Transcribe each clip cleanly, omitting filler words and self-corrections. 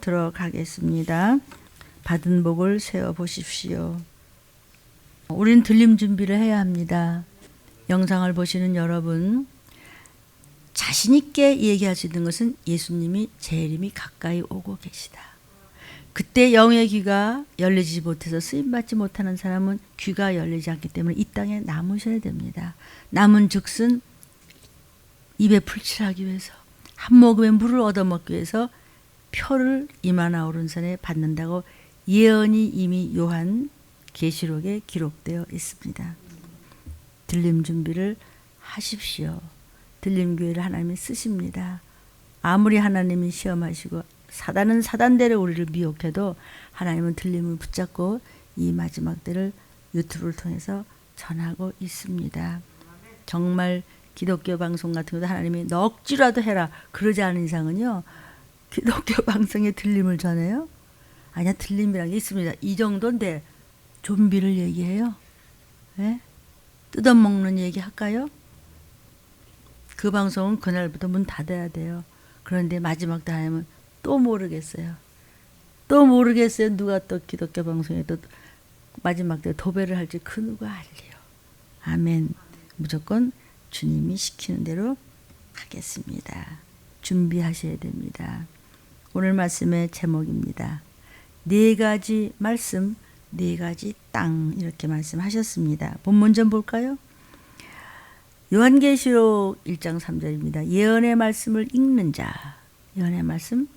보도록 하겠습니다. 받은 복을 세워 보십시오. 우린 들림 준비를 해야 합니다. 영상을 보시는 여러분, 자신 있게 얘기할 수 있는 것은 예수님이 재림이 가까이 오고 계시다. 그때 영의 귀가 열리지 못해서 쓰임받지 못하는 사람은 귀가 열리지 않기 때문에 이 땅에 남으셔야 됩니다. 남은 즉슨 입에 풀칠하기 위해서, 한 모금의 물을 얻어먹기 위해서 표를 이마나 오른손에 받는다고 예언이 이미 요한 계시록에 기록되어 있습니다. 들림 준비를 하십시오. 들림교회를 하나님이 쓰십니다. 아무리 하나님이 시험하시고 사단은 사단대로 우리를 미혹해도 하나님은 들림을 붙잡고 이 마지막 때를 유튜브를 통해서 전하고 있습니다. 정말 기독교 방송 같은 것도 하나님이 너 억지라도 해라 그러지 않은 이상은요, 기독교 방송에 들림을 전해요? 아니야, 들림이라는 게 있습니다. 이 정도인데 좀비를 얘기해요? 네? 뜯어먹는 얘기 할까요? 그 방송은 그날부터 문 닫아야 돼요. 그런데 마지막 때 하면 또 모르겠어요. 또 모르겠어요. 누가 또 기독교 방송에 또 마지막 때 도배를 할지 그 누가 알래요. 아멘. 무조건 주님이 시키는 대로 하겠습니다. 준비하셔야 됩니다. 오늘 말씀의 제목입니다. 4가지 말씀, 4가지 땅, 이렇게 말씀하셨습니다. 본문 좀 볼까요? 요한계시록 1장 3절입니다. 예언의 말씀을 읽는 자, 예언의 말씀,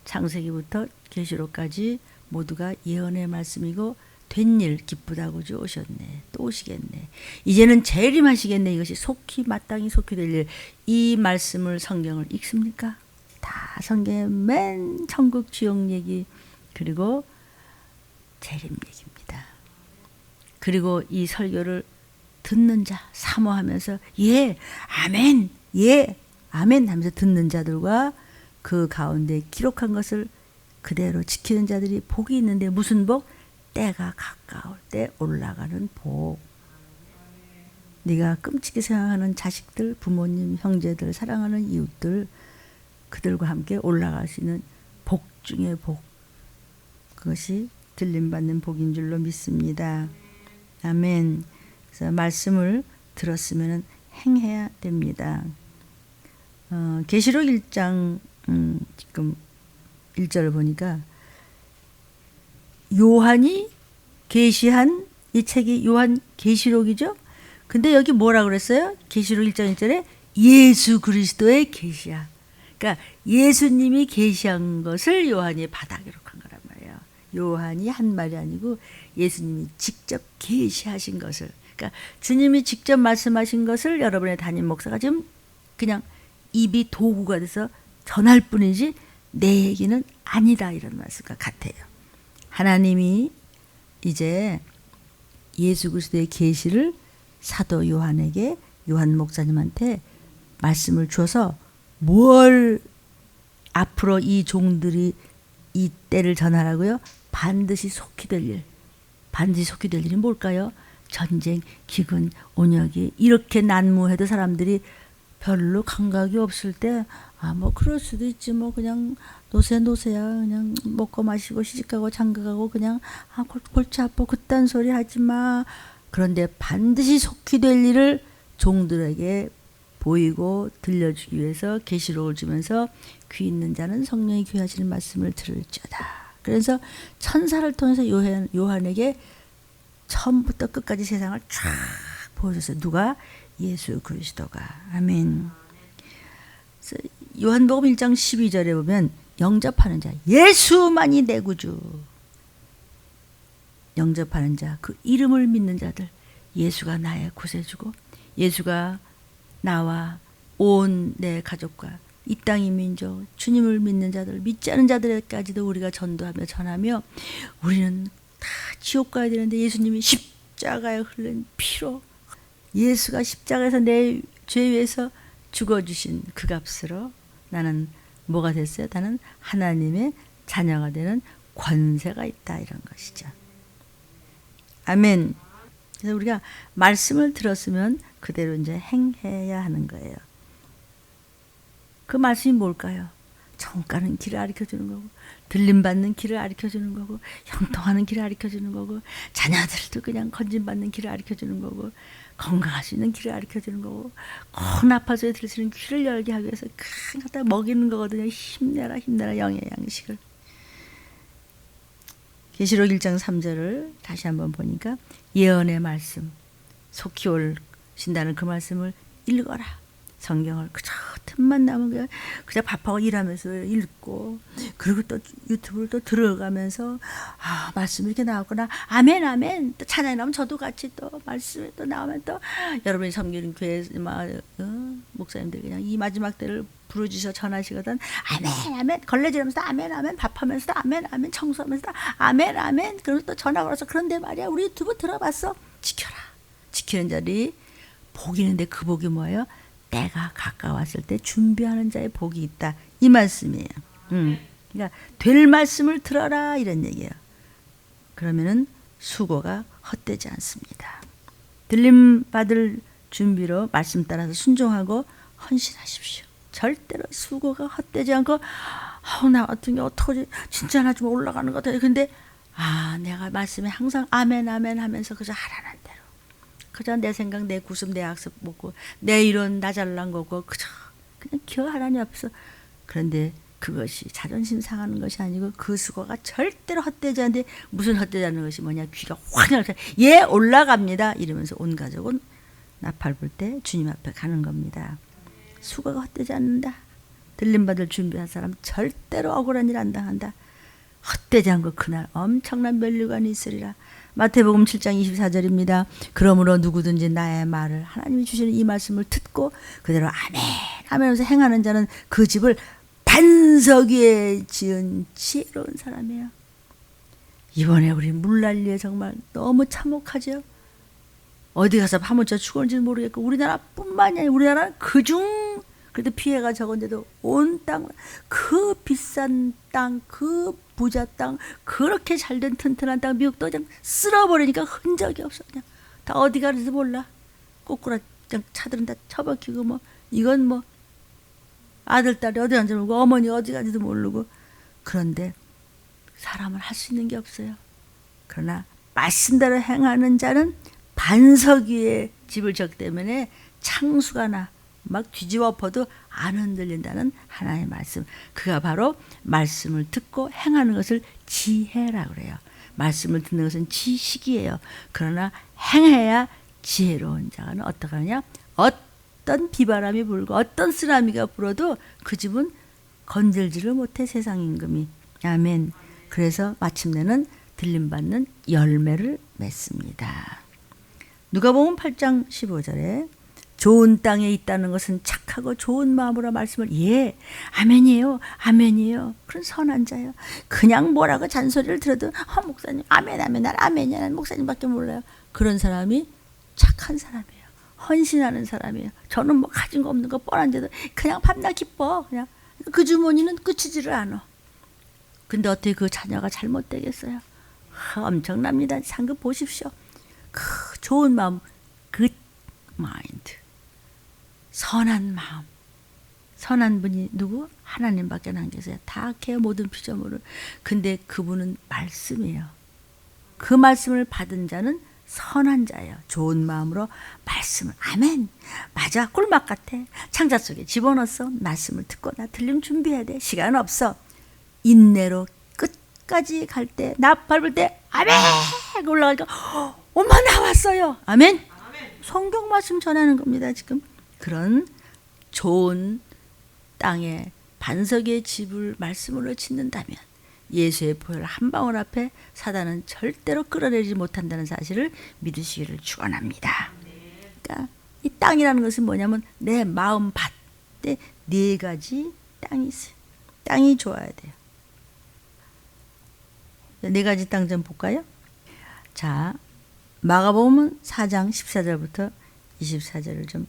창세기부터 계시록까지 모두가 예언의 말씀이고 된 일 기쁘다고 주 오셨네. 또 오시겠네. 이제는 재림하시겠네. 이것이 속히 마땅히 속히 될 일. 이 말씀을 성경을 읽습니까? 다 성경에 맨 천국 지옥 얘기 그리고 재림 얘기입니다. 그리고 이 설교를 듣는 자 사모하면서 예 아멘 예 아멘 하면서 듣는 자들과 그 가운데 기록한 것을 그대로 지키는 자들이 복이 있는데 무슨 복? 때가 가까울 때 올라가는 복. 네가 끔찍히 생각하는 자식들, 부모님, 형제들, 사랑하는 이웃들, 그들과 함께 올라갈 수 있는 복 중의 복. 그것이 들림받는 복인 줄로 믿습니다. 아멘. 그래서 말씀을 들었으면 행해야 됩니다. 계시록 1장 지금 1절을 보니까 요한이 계시한 이 책이 요한 계시록이죠. 근데 여기 뭐라고 그랬어요? 계시록 1장 1절에 예수 그리스도의 계시야. 그러니까 예수님이 계시한 것을 요한이 받아 기록한 거란 말이에요. 요한이 한 말이 아니고 예수님이 직접 계시하신 것을, 그러니까 주님이 직접 말씀하신 것을 여러분의 담임 목사가 지금 그냥 입이 도구가 돼서 전할 뿐이지 내 얘기는 아니다, 이런 말씀과 같아요. 하나님이 이제 예수 그리스도의 계시를 사도 요한에게, 요한 목사님한테 말씀을 줘서 뭘 앞으로 이 종들이 이 때를 전하라고요? 반드시 속히 될 일. 반드시 속히 될 일이 뭘까요? 전쟁, 기근, 온역이 이렇게 난무해도 사람들이 별로 감각이 없을 때 뭐 그럴 수도 있지, 뭐 그냥 노세야, 그냥 먹고 마시고 시집가고 장가가고 그냥 골치 아파 그딴 소리 하지 마. 그런데 반드시 속히 될 일을 종들에게 보이고 들려주기 위해서 계시록을 주면서 귀 있는 자는 성령이 귀하시는 말씀을 들을지어다. 그래서 천사를 통해서 요한에게 처음부터 끝까지 세상을 쫙 보여줬어요. 누가? 예수 그리스도가. 아멘. 요한복음 1장 12절에 보면 영접하는 자, 예수만이 내 구주. 영접하는 자, 그 이름을 믿는 자들, 예수가 나의 구세주고 예수가 나와 온 내 가족과 이 땅의 민족, 주님을 믿는 자들, 믿지 않은 자들까지도 우리가 전도하며 전하며 우리는 다 지옥 가야 되는데 예수님이 십자가에 흘린 피로, 예수가 십자가에서 내 죄 위해서 죽어주신 그 값으로 나는 뭐가 됐어요? 나는 하나님의 자녀가 되는 권세가 있다, 이런 것이죠. 아멘. 그래서 우리가 말씀을 들었으면 그대로 이제 행해야 하는 거예요. 그 말씀이 뭘까요? 정 가는 길을 가르쳐주는 거고, 들림받는 길을 가르쳐주는 거고, 형통하는 길을 가르쳐주는 거고, 자녀들도 그냥 건진받는 길을 가르쳐주는 거고, 건강할 수 있는 길을 가르쳐주는 거고, 건 아파서 들을 수 있는 귀를 열게 하기 위해서 큰 갖다 먹이는 거거든요. 힘내라 힘내라 영의 양식을. 계시록 1장 3절을 다시 한번 보니까 예언의 말씀, 속히 올신다는 그 말씀을 읽어라. 성경을 그저 틈만 나면 그냥 밥하고 일하면서 읽고, 그리고 또 유튜브를 또 들어가면서 말씀이 이렇게 나왔구나, 아멘 아멘, 또 찬양이 나오면 저도 같이 또 말씀이 또 나오면 또 여러분이 섬기는 교회 목사님들 그냥 이 마지막 때를 부르짖어 전하시거든. 아멘 아멘, 걸레질하면서도 아멘 아멘, 밥하면서도 아멘 아멘, 청소하면서도 아멘 아멘. 그리고 또 전화 걸어서 그런데 말이야 우리 유튜브 들어봤어, 지켜라. 지키는 자리 복이 있는데 그 복이 뭐예요? 때가 가까웠을 때 준비하는 자의 복이 있다, 이 말씀이에요. 그러니까 될 말씀을 들어라 이런 얘기예요. 그러면은 수고가 헛되지 않습니다. 들림 받을 준비로 말씀 따라서 순종하고 헌신하십시오. 절대로 수고가 헛되지 않고, 나 같은 게 어떡하지, 진짜 나 좀 올라가는 것 같아. 근데 내가 말씀에 항상 아멘 아멘 하면서 그저 하라는 대로, 그저 내 생각, 내 구습, 내 학습 먹고, 내 이론 나 잘난 거고, 그저 그냥 기어 하라니 없어. 그런데 그것이 자존심 상하는 것이 아니고 그 수고가 절대로 헛되지 않는데, 무슨 헛되지 않는 것이 뭐냐, 귀가 확 열려 예 올라갑니다 이러면서 온 가족은 나팔 불 때 주님 앞에 가는 겁니다. 수고가 헛되지 않는다. 들림받을 준비한 사람 절대로 억울한 일 안 당한다. 헛되지 않고 그날 엄청난 면류관이 있으리라. 마태복음 7장 24절입니다. 그러므로 누구든지 나의 말을, 하나님이 주시는 이 말씀을 듣고 그대로 아멘 하면서 행하는 자는 그 집을 반석 위에 지은 지혜로운 사람이에요. 이번에 우리 물난리에 정말 너무 참혹하죠. 어디 가서 파묻혀 죽었는지는 모르겠고, 우리나라뿐만이 아니라 우리나라는 그중 그래도 피해가 적은데도 온 땅, 그 비싼 땅, 그 부자 땅, 그렇게 잘된 튼튼한 땅, 미국도 그냥 쓸어버리니까 흔적이 없어. 그냥 다 어디 가는지 몰라. 꼬꾸라 그냥 차들은 다 처박히고, 뭐 이건 뭐 아들 딸이 어디 가는지 모르고 어머니 어디 가는지도 모르고. 그런데 사람은 할 수 있는 게 없어요. 그러나 말씀대로 행하는 자는 반석 위에 집을 졌기 때문에 창수가 나 막 뒤집어 엎어도 안 흔들린다는 하나님의 말씀. 그가 바로 말씀을 듣고 행하는 것을 지혜라고 그래요. 말씀을 듣는 것은 지식이에요. 그러나 행해야 지혜로운 자는 어떻게 하느냐? 어떤 비바람이 불고 어떤 쓰나미가 불어도 그 집은 건들지를 못해, 세상 임금이. 아멘. 그래서 마침내는 들림받는 열매를 맺습니다. 누가복음 8장 15절에 좋은 땅에 있다는 것은 착하고 좋은 마음으로 말씀을 아멘이에요 아멘이에요 그런 선한 자예요. 그냥 뭐라고 잔소리를 들어도 목사님 아멘 아멘, 난 아멘이야, 난 목사님밖에 몰라요. 그런 사람이 착한 사람이에요. 헌신하는 사람이에요. 저는 뭐 가진 거 없는 거 뻔한데도 그냥 밤낮 기뻐. 그냥 그 주머니는 끝이지를 않아. 근데 어떻게 그 자녀가 잘못되겠어요? 엄청납니다. 상급 보십시오. 그 좋은 마음, good mind, 선한 마음. 선한 분이 누구? 하나님밖에 안 계세요. 다 악해요, 모든 피조물은. 근데 그분은 말씀이에요. 그 말씀을 받은 자는 선한 자예요. 좋은 마음으로 말씀을, 아멘, 맞아, 꿀맛 같아, 창자 속에 집어넣었어. 말씀을 듣고 나 들림 준비해야 돼, 시간 없어. 인내로 끝까지 갈 때, 나 밟을 때 아멘 올라가니까 엄마 나왔어요. 아멘. 성경 말씀 전하는 겁니다. 지금 그런 좋은 땅에 반석의 집을 말씀으로 짓는다면 예수의 보혈 한 방울 앞에 사단은 절대로 끌어내리지 못한다는 사실을 믿으시기를 축원합니다. 그러니까 이 땅이라는 것은 뭐냐면 내 마음 밭에 네 가지 땅이 있어요. 땅이 좋아야 돼요. 네 가지 땅 좀 볼까요? 자, 마가복음 4장 14절부터 24절을 좀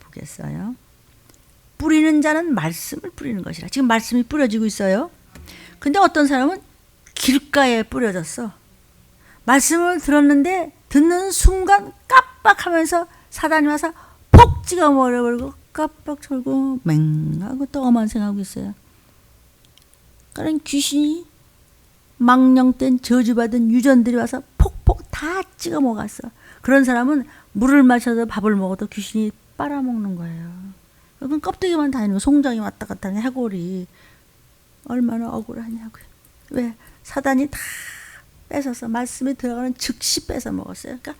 보겠어요. 뿌리는 자는 말씀을 뿌리는 것이라. 지금 말씀이 뿌려지고 있어요. 근데 어떤 사람은 길가에 뿌려졌어. 말씀을 들었는데 듣는 순간 깜빡하면서 사단이 와서 폭 찍어 버려버리고 깜빡 졸고 맹하고 또 엄한 생각하고 있어요. 그런 귀신이 망령된 저주받은 유전들이 와서 폭폭 다 찍어 먹었어. 그런 사람은 물을 마셔도 밥을 먹어도 귀신이 빨아먹는 거예요. 그건 껍데기만 다니는 거. 송장이 왔다 갔다 하는 해골이 얼마나 억울하냐고요. 왜? 사단이 다 뺏어서 말씀에 들어가는 즉시 뺏어 먹었어요. 그러니까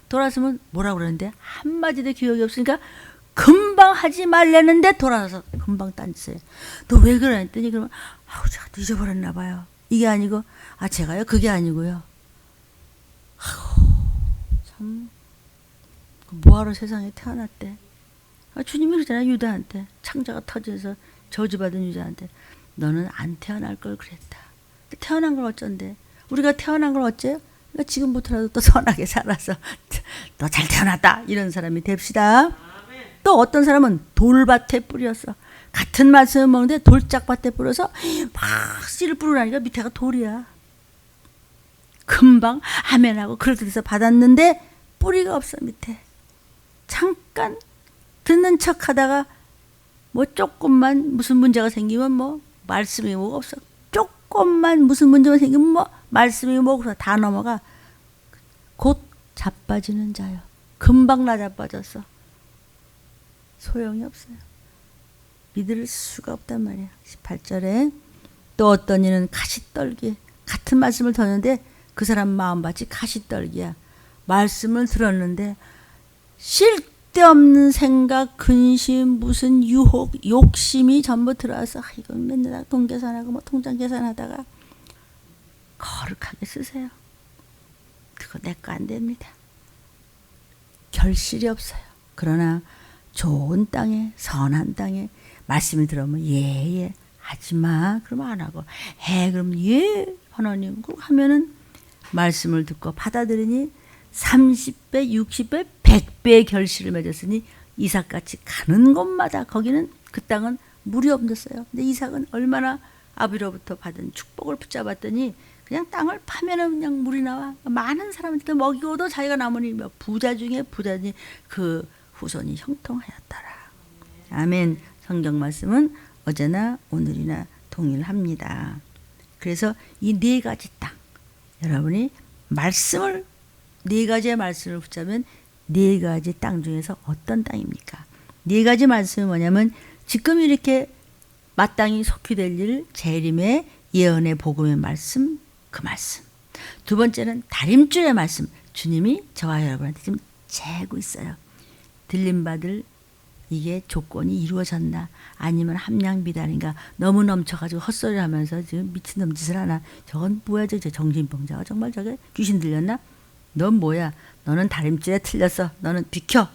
돌아서면 뭐라 그러는데 한마디도 기억이 없으니까 금방 하지 말라는데 돌아서 금방 딴짓해요. 너 왜 그래? 했더니 그러면 아우 제가 잊어버렸나 봐요. 이게 아니고 제가요? 그게 아니고요. 참 뭐하러 세상에 태어났대. 주님이 그러잖아요. 유다한테 창자가 터져서 저주받은 유다한테 너는 안 태어날 걸 그랬다. 태어난 걸 어쩐데? 우리가 태어난 걸 어째요? 그러니까 지금부터라도 또 선하게 살아서 너 잘 태어났다 이런 사람이 됩시다. 또 어떤 사람은 돌밭에 뿌렸어. 같은 말씀을 먹는데 돌짝밭에 뿌려서 막 씨를 뿌리라니까 밑에가 돌이야. 금방 아멘하고 그릇에서 받았는데 뿌리가 없어 밑에. 잠깐 듣는 척하다가 뭐 조금만 무슨 문제가 생기면 뭐 말씀이 뭐가 없어. 조금만 무슨 문제가 생기면 뭐 말씀이 뭐가 다 넘어가. 곧 자빠지는 자요. 금방 나 자빠졌어. 소용이 없어요. 믿을 수가 없단 말이야. 18절에 또 어떤 이는 가시떨기. 같은 말씀을 듣는데 그 사람 마음밭이 가시떨기야. 말씀을 들었는데 쓸데없는 생각, 근심, 무슨 유혹, 욕심이 전부 들어와서 이건 맨날 돈 계산하고 뭐 통장 계산하다가 거룩하게 쓰세요. 그거 내 거 안 됩니다. 결실이 없어요. 그러나 좋은 땅에 선한 땅에 말씀을 들으면 예 하지마 그러면 안 하고 해 그러면 예 하나님 그럼 하면은 말씀을 듣고 받아들이니 30배 60배 100배의 결실을 맺었으니 이삭같이 가는 곳마다 거기는 그 땅은 물이 없었어요. 근데 이삭은 얼마나 아비로부터 받은 축복을 붙잡았더니 그냥 땅을 파면은 그냥 물이 나와. 많은 사람한테 먹이고도 자기가 남으니 부자 중에 부자니 그 후손이 형통하였더라. 아멘. 성경 말씀은 어제나 오늘이나 동일합니다. 그래서 이 네 가지 땅 여러분이 말씀을 네 가지의 말씀을 붙잡으면 네 가지 땅 중에서 어떤 땅입니까? 네 가지 말씀이 뭐냐면 지금 이렇게 마땅히 속히 될 일 재림의 예언의 복음의 말씀 그 말씀. 두 번째는 다림줄의 말씀. 주님이 저와 여러분한테 지금 재고 있어요. 들림받을 이게 조건이 이루어졌나 아니면 함량비단인가 너무 넘쳐가지고 헛소리를 하면서 지금 미친놈 짓을 하나 저건 뭐야 저 정신병자가 정말 저게 귀신 들렸나? 넌 뭐야? 너는 다림줄에 틀렸어. 너는 비켜.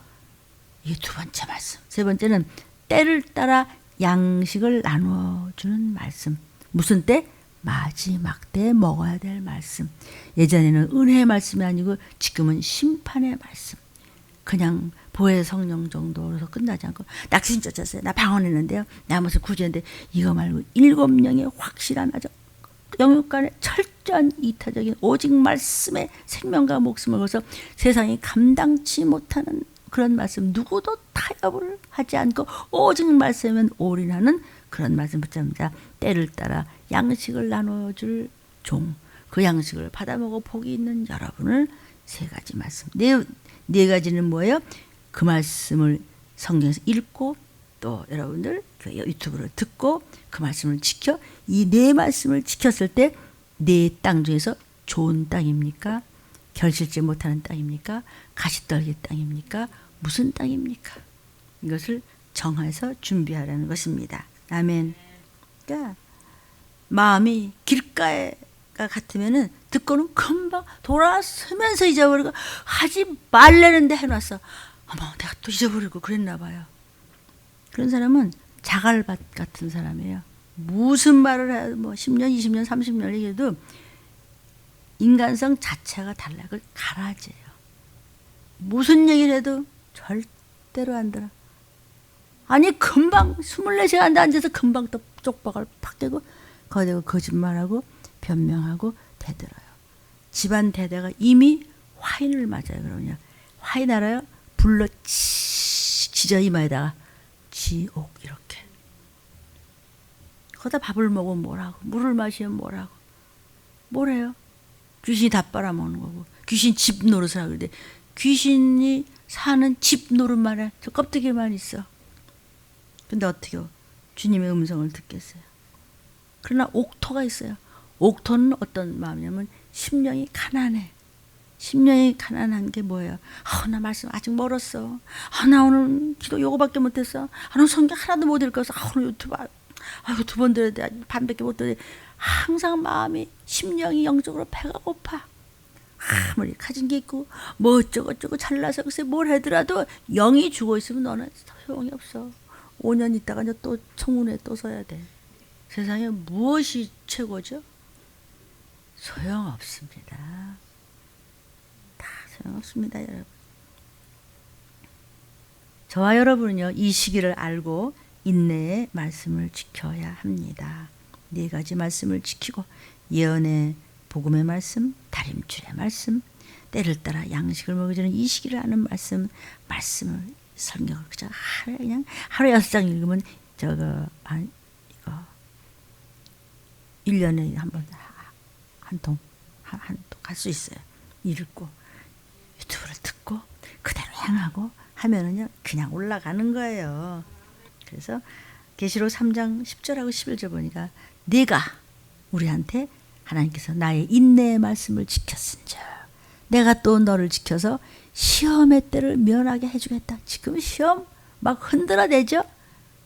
이게 두 번째 말씀. 세 번째는 때를 따라 양식을 나누어 주는 말씀. 무슨 때? 마지막 때에 먹어야 될 말씀. 예전에는 은혜의 말씀이 아니고 지금은 심판의 말씀. 그냥 보혜 성령 정도로서 끝나지 않고 낙신 쫓았어요. 나 방언했는데요. 나 무슨 구제인데 이거 말고 7명의 확실한 아주 영육간의 철저한 이타적인 오직 말씀에 생명과 목숨을 걸어서 세상이 감당치 못하는 그런 말씀 누구도 타협을 하지 않고 오직 말씀에만 올인하는 그런 말씀 붙잡자. 때를 따라 양식을 나눠줄 종. 그 양식을 받아먹어 복이 있는 여러분을 세 가지 말씀. 네 가지는 뭐예요? 그 말씀을 성경에서 읽고 또 여러분들 유튜브로 듣고 그 말씀을 지켜 이 네 말씀을 지켰을 때 네 땅 중에서 좋은 땅입니까? 결실지 못하는 땅입니까? 가시떨기 땅입니까? 무슨 땅입니까? 이것을 정해서 준비하라는 것입니다. 아멘. 그러니까 마음이 길가에가 같으면은 듣고는 금방 돌아서면서 잊어버리고 하지 말라는데 해놨어. 어머 내가 또 잊어버리고 그랬나 봐요. 그런 사람은 자갈밭 같은 사람이에요. 무슨 말을 해도 뭐 10년 20년 30년 얘기해도 인간성 자체가 달라요. 그걸 가라지예요. 무슨 얘기를 해도 절대로 안 들어. 아니 금방 24시간 앉아서 금방 또 쪽박을 팍 대고 거대고 거짓말하고 변명하고 대들어요. 집안 대대가 이미 화인을 맞아요. 그러냐 화인 알아요? 불러 지저 이마에다가 지옥 이렇게 거기다 밥을 먹으면 뭐라고, 물을 마시면 뭐라고, 뭐래요? 귀신이 다 빨아먹는 거고, 귀신 집 노릇을 하고 그래. 귀신이 사는 집 노릇만 해. 저 껍데기만 있어. 근데 어떻게요? 주님의 음성을 듣겠어요. 그러나 옥토가 있어요. 옥토는 어떤 마음이냐면 심령이 가난해. 심령이 가난한 게 뭐예요? 나 말씀 아직 멀었어. 나 오늘 기도 요거밖에 못했어. 나 성경 하나도 못 읽었어. 오늘 유튜브 두 번 들어야 돼. 반밖에 못 들어야 돼. 항상 마음이, 심령이 영적으로 배가 고파. 아무리 가진 게 있고 뭐 어쩌고저쩌고 잘나서 글쎄 뭘 하더라도 영이 죽어 있으면 너는 소용이 없어. 5년 있다가 이제 또 청문회 또 서야 돼. 세상에 무엇이 최고죠? 소용없습니다. 다 소용없습니다, 여러분. 저와 여러분은요, 이 시기를 알고 인내의 말씀을 지켜야 합니다. 4가지 말씀을 지키고 예언의 복음의 말씀, 다림줄의 말씀, 때를 따라 양식을 먹여주는 이 시기를 아는 말씀을 성경을 그냥 하루에 6장 읽으면 이거 1년에 한 통 갈 수 있어요. 읽고 유튜브를 듣고 그대로 행하고 하면은요 그냥 올라가는 거예요. 그래서 계시록 3장 10절하고 11절 보니까 네가 우리한테 하나님께서 나의 인내의 말씀을 지켰은즉 내가 또 너를 지켜서 시험의 때를 면하게 해주겠다. 지금 시험 막 흔들어대죠.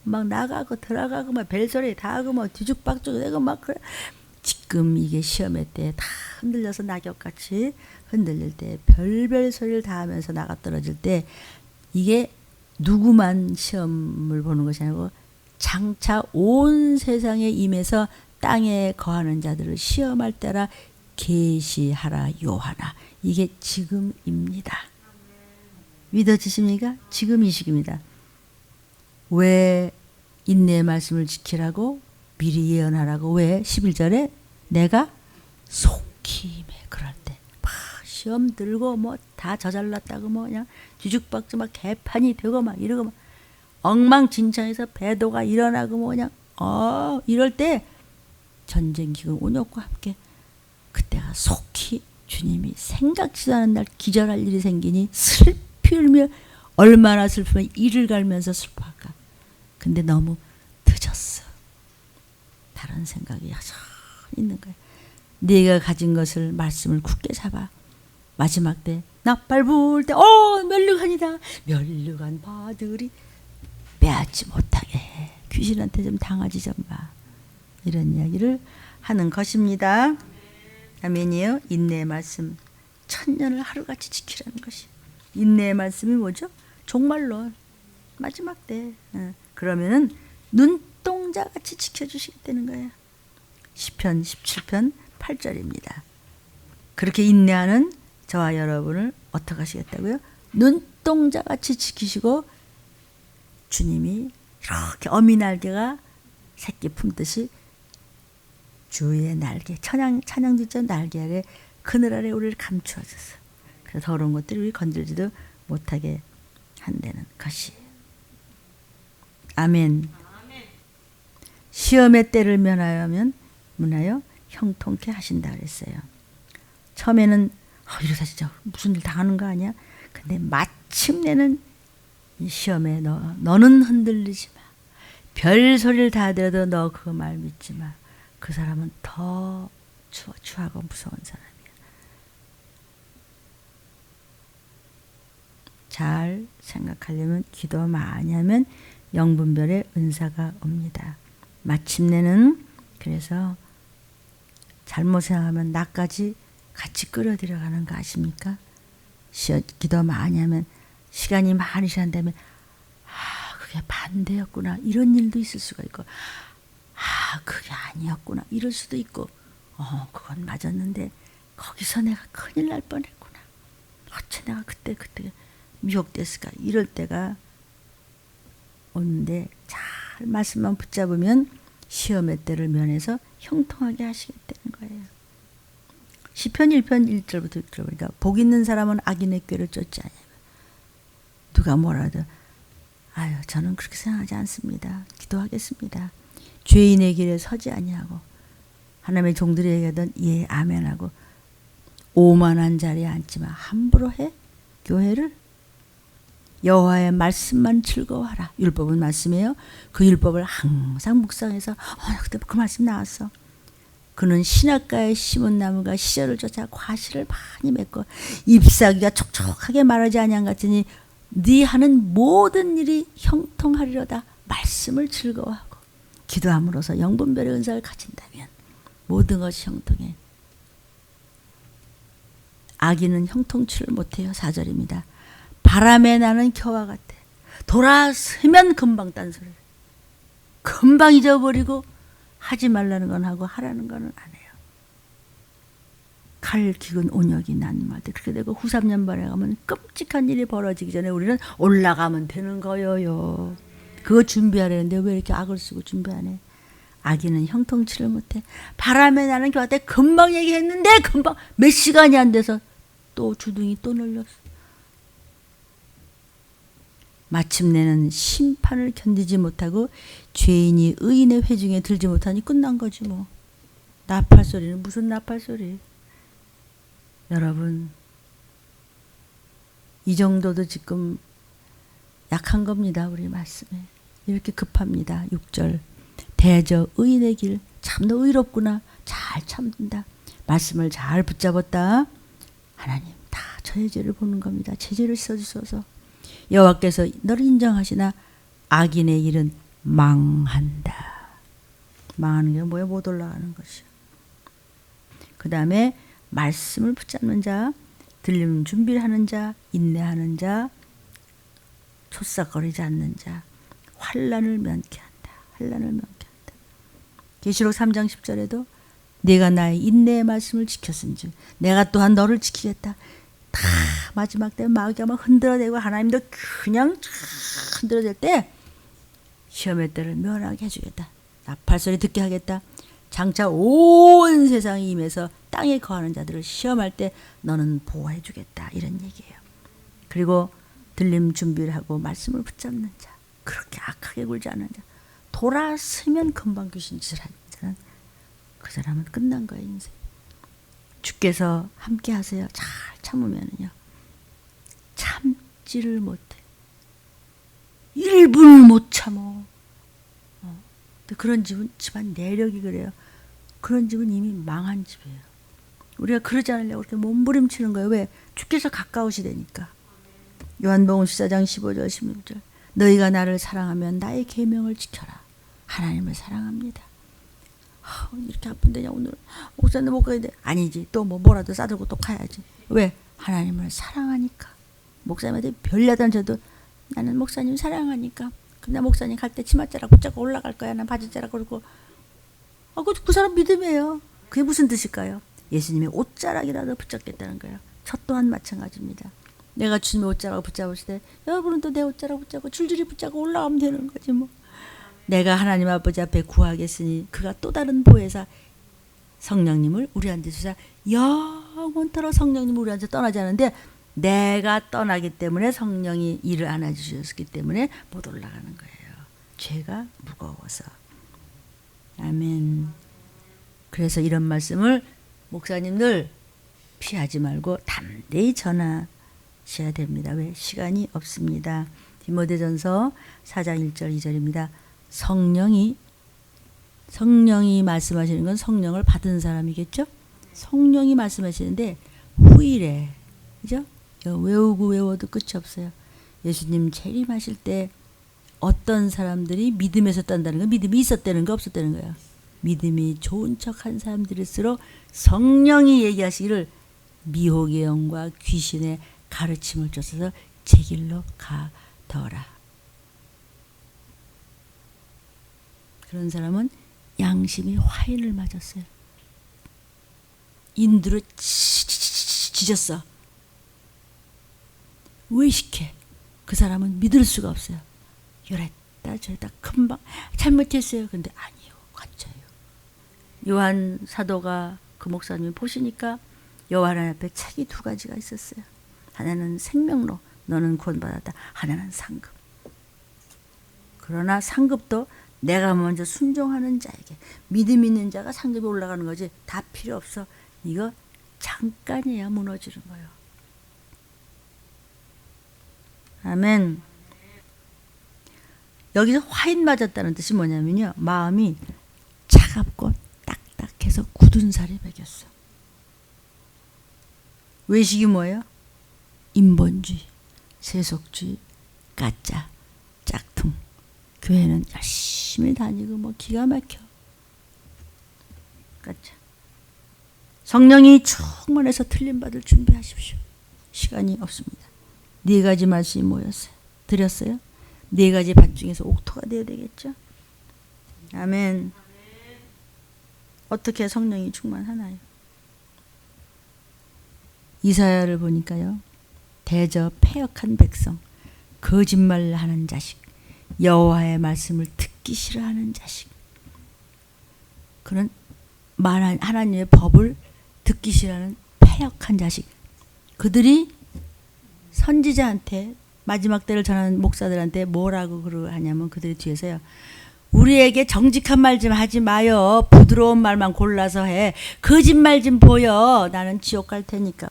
막 나가고 들어가고 막 벨소리 다 하고 막 뒤죽박죽 되고 막 그래. 지금 이게 시험의 때 다 흔들려서 낙엽같이 흔들릴 때 별별 소리를 다 하면서 나가 떨어질 때 이게 누구만 시험을 보는 것이 아니고 장차 온 세상에 임해서 땅에 거하는 자들을 시험할 때라 계시하라 요하나. 이게 지금입니다. 믿어지십니까? 지금 이 시기입니다. 왜 인내의 말씀을 지키라고? 미리 예언하라고. 왜? 11절에 내가 속히 그럴 때 막 시험 들고 뭐 다 저잘났다고 뭐 그냥 뒤죽박죽 막 개판이 되고 막 이러고 막 엉망진창에서 배도가 일어나고 뭐 그냥 이럴 때 전쟁 기근 온역과 함께 그때가 속히 주님이 생각지도 않은 날 기절할 일이 생기니 슬피 울며 얼마나 슬프면 이를 갈면서 슬퍼할까. 근데 너무 늦었어. 다른 생각이 여전히 있는 거야. 네가 가진 것을 말씀을 굳게 잡아. 마지막 때 나팔 불 때 멸류관이다. 멸류관 바들이 빼앗지 못하게 해. 귀신한테 좀 당하지 좀 마. 이런 이야기를 하는 것입니다. 아멘이요. 인내의 말씀 1000년을 하루같이 지키라는 것이. 인내의 말씀이 뭐죠? 종말론 마지막 때. 그러면은 눈동자같이 지켜주시겠다는 거예요. 시편 17편 8절입니다. 그렇게 인내하는 저와 여러분을 어떻게 하시겠다고요? 눈동자같이 지키시고 주님이 이렇게 어미 날개가 새끼 품듯이 주의 날개, 찬양지전 날개 아래 그늘 아래 우리를 감추어줘서 그래서 더러운 것들이 우리 건들지도 못하게 한다는 것이에요. 아멘. 시험의 때를 면하여 형통케 하신다 그랬어요. 처음에는 이러다 진짜 무슨 일 당하는 거 아니야? 근데 마침내는 이 시험에 너는 흔들리지 마. 별 소리를 다 들어도 너 그 말 믿지 마. 그 사람은 더 추하고 무서운 사람이야. 잘 생각하려면 기도 많이 하면 영분별의 은사가 옵니다. 마침내는 그래서 잘못 생각하면 나까지 같이 끌어들여가는 거 아십니까? 기도 많이 하면 시간이 많이 지난다면 그게 반대였구나 이런 일도 있을 수가 있고 그게 아니었구나 이럴 수도 있고 그건 맞았는데 거기서 내가 큰일 날 뻔했구나. 어째 내가 그때 미혹됐을까. 이럴 때가 오는데 잘 말씀만 붙잡으면 시험의 때를 면해서 형통하게 하시겠다는 거예요. 시편 1편 1절부터 6절 보니까 복 있는 사람은 악인의 꾀를 쫓지 않으면 누가 뭐라도 저는 그렇게 생각하지 않습니다. 기도하겠습니다. 죄인의 길에 서지 아니하고 하나님의 종들이 얘기하던 예 아멘하고 오만한 자리에 앉지마. 함부로 해? 교회를? 여호와의 말씀만 즐거워하라. 율법은 말씀이에요. 그 율법을 항상 묵상해서 그때 그 말씀 나왔어. 그는 신학가에 심은 나무가 시절을 쫓아 과실을 많이 맺고 잎사귀가 촉촉하게 마르지 아니한 같으니 네 하는 모든 일이 형통하리로다. 말씀을 즐거워하고 기도함으로써 영분별의 은사를 가진다면 모든 것이 형통해. 악인은 형통치를 못해요. 4절입니다. 바람에 나는 겨와 같아. 돌아서면 금방 딴소리. 금방 잊어버리고 하지 말라는 건 하고 하라는 거는 안 해요. 칼 기근 온역이 난무할 때 그렇게 되고 후 3년반에 가면 끔찍한 일이 벌어지기 전에 우리는 올라가면 되는 거예요. 그거 준비하려는데 왜 이렇게 악을 쓰고 준비 안 해? 악인은 형통치를 못해. 바람에 나는 겨와 때 금방 얘기했는데 금방 몇 시간이 안 돼서 또 주둥이 또 늘렸어. 마침내는 심판을 견디지 못하고 죄인이 의인의 회중에 들지 못하니 끝난 거지 뭐. 나팔 소리는 무슨 나팔 소리. 여러분 이 정도도 지금 약한 겁니다. 우리 말씀에. 이렇게 급합니다. 6절 대저 의인의 길. 참 너 의롭구나. 잘 참는다. 말씀을 잘 붙잡았다. 하나님 다 저의 죄를 보는 겁니다. 제 죄를 씻어주소서. 여호와께서 너를 인정하시나 악인의 일은 망한다. 망하는 게 뭐야? 못 올라가는 것이야. 그 다음에 말씀을 붙잡는 자, 들림 준비를 하는 자, 인내하는 자, 촐싹거리지 않는 자, 환난을 면케 한다. 환난을 면케 한다. 계시록 3장 10절에도 네가 나의 인내의 말씀을 지켰은즉 내가 또한 너를 지키겠다. 다 마지막 때 마귀가 막 흔들어대고 하나님도 그냥 흔들어댈 때 시험의 때를 면하게 해주겠다. 나팔소리 듣게 하겠다. 장차 온 세상이 임해서 땅에 거하는 자들을 시험할 때 너는 보호해 주겠다. 이런 얘기예요. 그리고 들림 준비를 하고 말씀을 붙잡는 자, 그렇게 악하게 굴지 않는 자, 돌아서면 금방 귀신짓을 하는 자는 그 사람은 끝난 거예요. 인생. 주께서 함께 하세요. 잘 참으면요. 참지를 못해. 1분을 못 참어. 그런 집안 내력이 그래요. 그런 집은 이미 망한 집이에요. 우리가 그러지 않으려고 그렇게 몸부림치는 거예요. 왜? 주께서 가까우시다니까. 요한복음 14장 15절 16절 너희가 나를 사랑하면 나의 계명을 지켜라. 하나님을 사랑합니다. 이렇게 아픈데냐 오늘 목사님 못 가야 돼. 아니지. 또 뭐라도 싸들고 또 가야지. 왜? 하나님을 사랑하니까. 목사님한테 별야단 저도 나는 목사님 사랑하니까. 근데 목사님 갈 때 치맛자락 붙잡고 올라갈 거야. 난 바지자락 그러고. 그 사람 믿음이에요. 그게 무슨 뜻일까요? 예수님의 옷자락이라도 붙잡겠다는 거예요. 저 또한 마찬가지입니다. 내가 주님의 옷자락을 붙잡을 때 여러분은 또 내 옷자락 붙잡고 줄줄이 붙잡고 올라가면 되는 거지 뭐. 내가 하나님 아버지 앞에 구하겠으니 그가 또 다른 보혜사 성령님을 우리한테 주사 영원토록 성령님을 우리한테 떠나지 않는데 내가 떠나기 때문에 성령이 일을 안 해주셨기 때문에 못 올라가는 거예요. 죄가 무거워서. 아멘. 그래서 이런 말씀을 목사님들 피하지 말고 담대히 전하셔야 됩니다. 왜? 시간이 없습니다. 디모데전서 4장 1절 2절입니다. 성령이 말씀하시는 건 성령을 받은 사람이겠죠? 성령이 말씀하시는데 후일에, 그죠? 외우고 외워도 끝이 없어요. 예수님 재림하실 때 어떤 사람들이 믿음에서 딴다는 건 믿음이 있었다는 거 없었다는 거예요. 믿음이 좋은 척한 사람들일수록 성령이 얘기하시기를 미혹의 영과 귀신의 가르침을 쫓아서 제 길로 가더라. 그런 사람은 양심이 화인을 맞았어요. 인두로 찢었어. 의식해. 그 사람은 믿을 수가 없어요. 이랬다 저랬다 금방 잘못했어요. 근데 아니요. 가짜요. 요한 사도가 그 목사님이 보시니까 여호와 하나님 앞에 책이 2가지가 있었어요. 하나는 생명로, 너는 구원받았다. 하나는 상급. 그러나 상급도 내가 먼저 순종하는 자에게 믿음 있는 자가 상급에 올라가는 거지. 다 필요 없어. 이거 잠깐이야 무너지는 거예요. 아멘. 여기서 화인 맞았다는 뜻이 뭐냐면요. 마음이 차갑고 딱딱해서 굳은 살이 배겼어. 외식이 뭐예요? 인본주의, 세속주의, 가짜, 짝퉁. 교회는 열심히 다니고 뭐 기가 막혀. 가짜. 성령이 충만해서 틀림받을 준비하십시오. 시간이 없습니다. 4가지 말씀이 모였어요. 드렸어요? 4가지 밭 중에서 옥토가 되어야 되겠죠? 아멘. 어떻게 성령이 충만하나요? 이사야를 보니까요. 대저 패역한 백성, 거짓말하는 자식, 여호와의 말씀을 듣기 싫어하는 자식. 그런 하나님의 법을 듣기 싫어하는 패역한 자식. 그들이 선지자한테 마지막 때를 전하는 목사들한테 뭐라고 하냐면 그들이 뒤에서요. 우리에게 정직한 말 좀 하지 마요. 부드러운 말만 골라서 해. 거짓말 좀 보여. 나는 지옥 갈 테니까.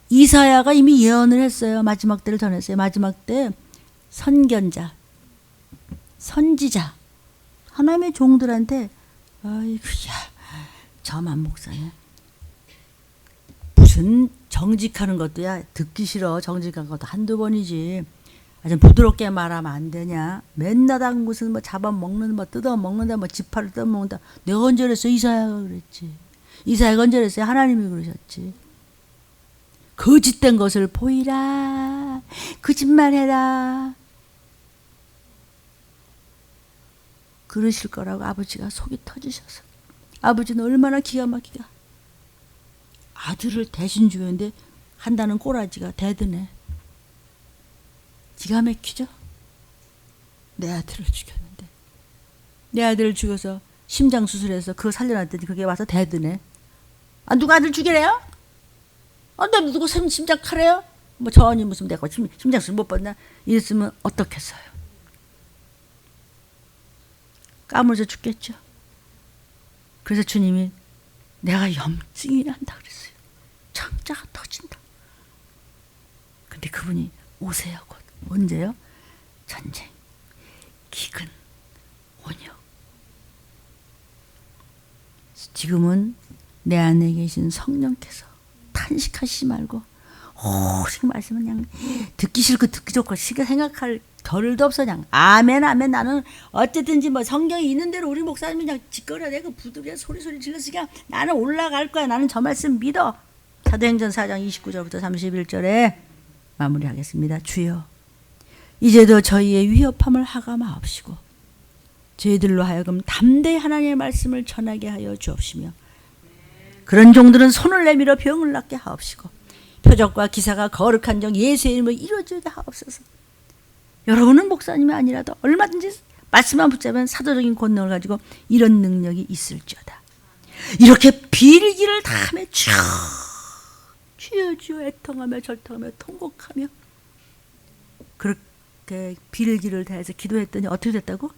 이사야가 이미 예언을 했어요. 마지막 때를 전했어요. 마지막 때 선견자, 선지자, 하나님의 종들한테 아이고야, 저만 목사냐. 무슨 정직하는 것도야 듣기 싫어. 정직한 것도 한두 번이지. 아주 부드럽게 말하면 안 되냐. 맨날 무슨 뭐 잡아먹는 뭐 뜯어먹는다 뭐 지파를 뜯어먹는다. 내가 언제 그랬어? 이사야가 그랬지. 이사야가 언제 그랬어요? 하나님이 그러셨지. 거짓된 것을 보이라. 거짓말해라. 그러실 거라고 아버지가 속이 터지셔서. 아버지는 얼마나 기가 막히가. 아들을 대신 죽였는데 한다는 꼬라지가 대드네. 기가 막히죠? 내 아들을 죽였는데. 내 아들을 죽여서 심장 수술해서 그거 살려놨더니 그게 와서 대드네. 아, 누가 아들 죽이래요? 너 누구 심장 칼해요? 뭐 전이 무슨 내가 심장 수술 못 받나? 이랬으면 어떻겠어요? 까무러져 죽겠죠. 그래서 주님이 내가 염증이 난다 그랬어요. 창자가 터진다. 근데 그분이 오세요 곧. 언제요? 전쟁, 기근, 원역. 지금은 내 안에 계신 성령께서 탄식하시지 말고 오직 말씀은 그냥 듣기 싫고 듣기 좋고 생각할 겨를도 없어. 그냥 아멘 아멘. 나는 어쨌든지 뭐 성경이 있는 대로 우리 목사님이 그냥 짓거려대고 부드럽게 소리 질러서 그냥 나는 올라갈 거야. 나는 저 말씀 믿어. 사도행전 4장 29절부터 31절에 마무리하겠습니다. 주여 이제도 저희의 위협함을 하감하옵시고 저희들로 하여금 담대히 하나님의 말씀을 전하게 하여 주옵시며 그런 종들은 손을 내밀어 병을 낫게 하옵시고 표적과 기사가 거룩한 정 예수의 이름으로 이루어지게 하옵소서. 여러분은 목사님이 아니라도 얼마든지 말씀만 붙잡으면 사도적인 권능을 가지고 이런 능력이 있을지어다. 이렇게 빌기를 다하며 주여 애통하며 절통하며 통곡하며 그렇게 빌기를 다해서 기도했더니 어떻게 됐다고?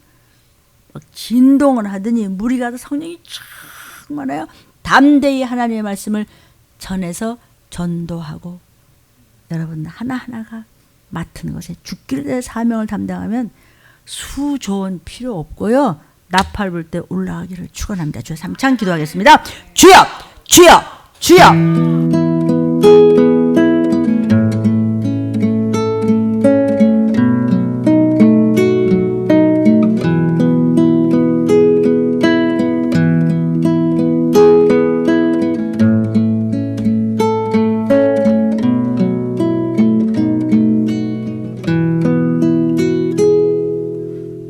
막 진동을 하더니 물이 가서 성령이 충만하여 담대히 하나님의 말씀을 전해서 전도하고 여러분 하나하나가 맡은 것에 죽기를 대해 사명을 담당하면 수조원 필요 없고요. 나팔 불 때 올라가기를 축원합니다. 주여 3창 기도하겠습니다. 주여 주여 주여